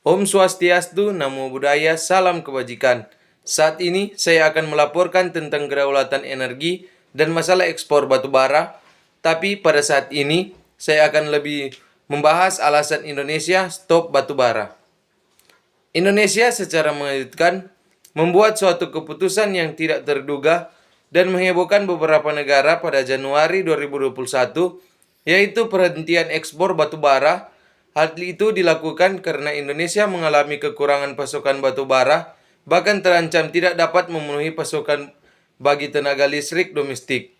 Om Swastiastu, Namo Buddhaya, Salam Kebajikan. Saat ini saya akan melaporkan tentang kedaulatan energi dan masalah ekspor batu bara. Tapi pada saat ini saya akan lebih membahas alasan Indonesia stop batu bara. Indonesia secara mengejutkan membuat suatu keputusan yang tidak terduga dan menghebohkan beberapa negara pada Januari 2021, yaitu perhentian ekspor batu bara. Hal itu dilakukan karena Indonesia mengalami kekurangan pasokan batu bara, bahkan terancam tidak dapat memenuhi pasokan bagi tenaga listrik domestik.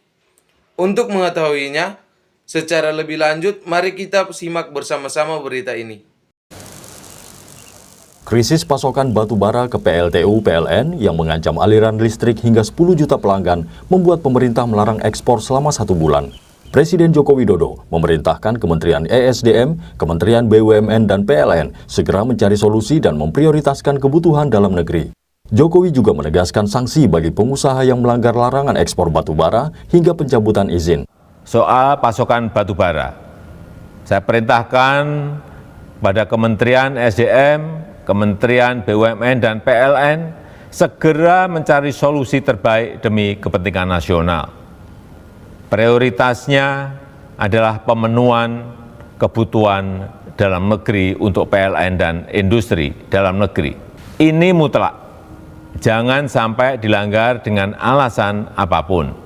Untuk mengetahuinya secara lebih lanjut, mari kita simak bersama-sama berita ini. Krisis pasokan batu bara ke PLTU PLN yang mengancam aliran listrik hingga 10 juta pelanggan membuat pemerintah melarang ekspor selama 1 bulan. Presiden Joko Widodo memerintahkan Kementerian ESDM, Kementerian BUMN, dan PLN segera mencari solusi dan memprioritaskan kebutuhan dalam negeri. Jokowi juga menegaskan sanksi bagi pengusaha yang melanggar larangan ekspor batu bara hingga pencabutan izin. Soal pasokan batu bara, saya perintahkan pada Kementerian ESDM, Kementerian BUMN, dan PLN segera mencari solusi terbaik demi kepentingan nasional. Prioritasnya adalah pemenuhan kebutuhan dalam negeri untuk PLN dan industri dalam negeri. Ini mutlak, jangan sampai dilanggar dengan alasan apapun.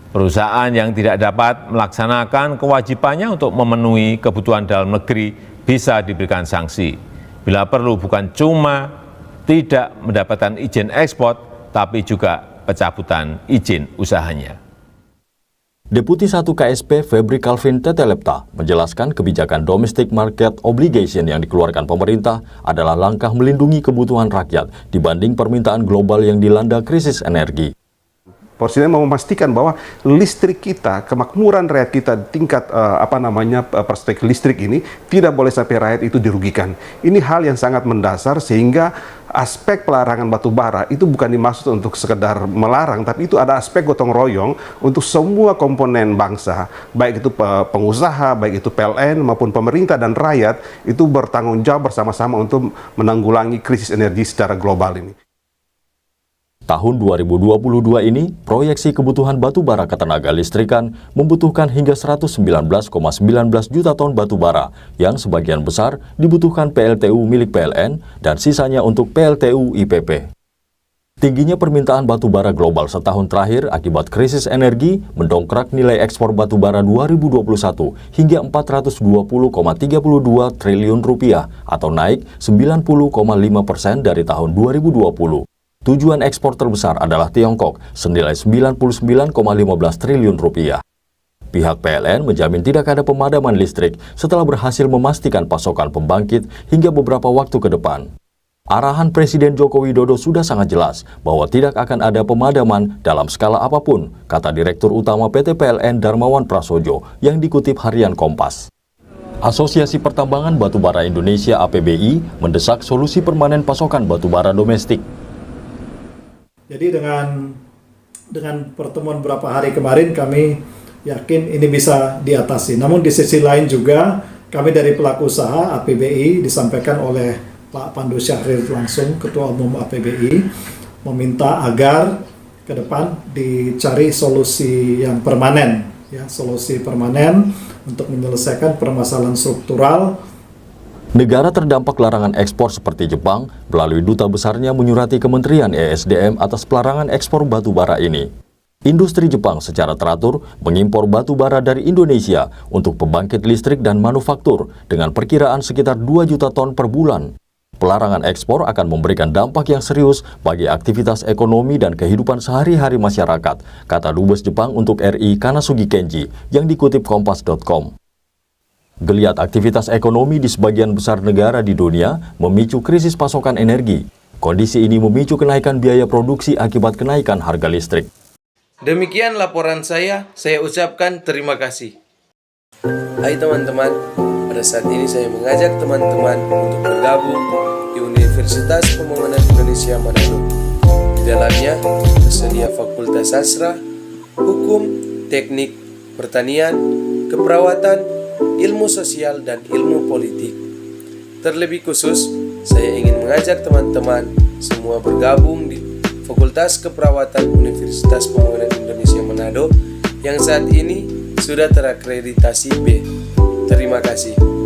Perusahaan yang tidak dapat melaksanakan kewajibannya untuk memenuhi kebutuhan dalam negeri bisa diberikan sanksi. Bila perlu bukan cuma tidak mendapatkan izin ekspor, tapi juga pencabutan izin usahanya. Deputi 1 KSP Febri Calvin Tetelepta menjelaskan kebijakan domestic market obligation yang dikeluarkan pemerintah adalah langkah melindungi kebutuhan rakyat dibanding permintaan global yang dilanda krisis energi. Presiden mau memastikan bahwa listrik kita, kemakmuran rakyat kita tingkat perspektif listrik ini tidak boleh sampai rakyat itu dirugikan. Ini hal yang sangat mendasar sehingga aspek pelarangan batu bara itu bukan dimaksud untuk sekedar melarang, tapi itu ada aspek gotong royong untuk semua komponen bangsa, baik itu pengusaha, baik itu PLN maupun pemerintah dan rakyat itu bertanggung jawab bersama-sama untuk menanggulangi krisis energi secara global ini. Tahun 2022 ini, proyeksi kebutuhan batu bara ketenaga listrikan membutuhkan hingga 119,19 juta ton batu bara, yang sebagian besar dibutuhkan PLTU milik PLN dan sisanya untuk PLTU IPP. Tingginya permintaan batu bara global setahun terakhir akibat krisis energi mendongkrak nilai ekspor batu bara 2021 hingga 420,32 triliun rupiah atau naik 90,5% dari tahun 2020. Tujuan ekspor terbesar adalah Tiongkok, senilai 99,15 triliun rupiah. Pihak PLN menjamin tidak ada pemadaman listrik setelah berhasil memastikan pasokan pembangkit hingga beberapa waktu ke depan. Arahan Presiden Joko Widodo sudah sangat jelas bahwa tidak akan ada pemadaman dalam skala apapun, kata Direktur Utama PT PLN Darmawan Prasojo yang dikutip harian Kompas. Asosiasi Pertambangan Batubara Indonesia APBI mendesak solusi permanen pasokan batubara domestik. Jadi dengan pertemuan beberapa hari kemarin kami yakin ini bisa diatasi. Namun di sisi lain juga kami dari pelaku usaha APBI disampaikan oleh Pak Pandu Syahrir langsung Ketua Umum APBI meminta agar ke depan dicari solusi yang permanen, ya, solusi permanen untuk menyelesaikan permasalahan struktural. Negara terdampak larangan ekspor seperti Jepang melalui duta besarnya menyurati Kementerian ESDM atas pelarangan ekspor batu bara ini. Industri Jepang secara teratur mengimpor batu bara dari Indonesia untuk pembangkit listrik dan manufaktur dengan perkiraan sekitar 2 juta ton per bulan. Pelarangan ekspor akan memberikan dampak yang serius bagi aktivitas ekonomi dan kehidupan sehari-hari masyarakat, kata Dubes Jepang untuk RI Kanasugi Kenji yang dikutip kompas.com. Geliat aktivitas ekonomi di sebagian besar negara di dunia memicu krisis pasokan energi. Kondisi ini memicu kenaikan biaya produksi akibat kenaikan harga listrik. Demikian laporan saya ucapkan terima kasih. Hai teman-teman, pada saat ini saya mengajak teman-teman untuk bergabung di Universitas Pembangunan Indonesia Manado. Di dalamnya tersedia Fakultas Sastra, Hukum, Teknik, Pertanian, Keperawatan, Ilmu Sosial, dan Ilmu Politik. Terlebih khusus, saya ingin mengajak teman-teman semua bergabung di Fakultas Keperawatan Universitas Pembangunan Indonesia Manado yang saat ini sudah terakreditasi B. Terima kasih.